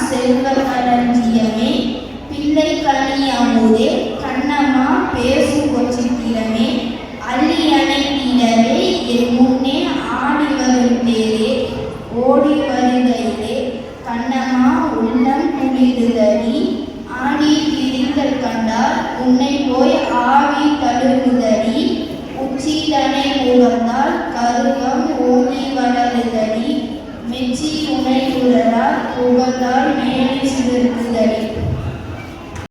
செல்வ களஞ்சியமே பிள்ளை கனி அமுதே கண்ணம்மா பேசு கொச்சித்திரமே அள்ளி அணைத்திடவே என் முன்னே ஆடி வரும் தேரே ஓடி வருகையிலே கண்ணம்மா உள்ளம் குளிருதடி ஆடி திரித்தல் கண்டால் உன்னை போய் ஆவி தழுவுதடி உச்சிதனை முகந்தால் கருவம் ஓடி வளருதடி மெச்சி உனை உறரால் புகழ்ந்தால் மேலே சிறுக்குதடி.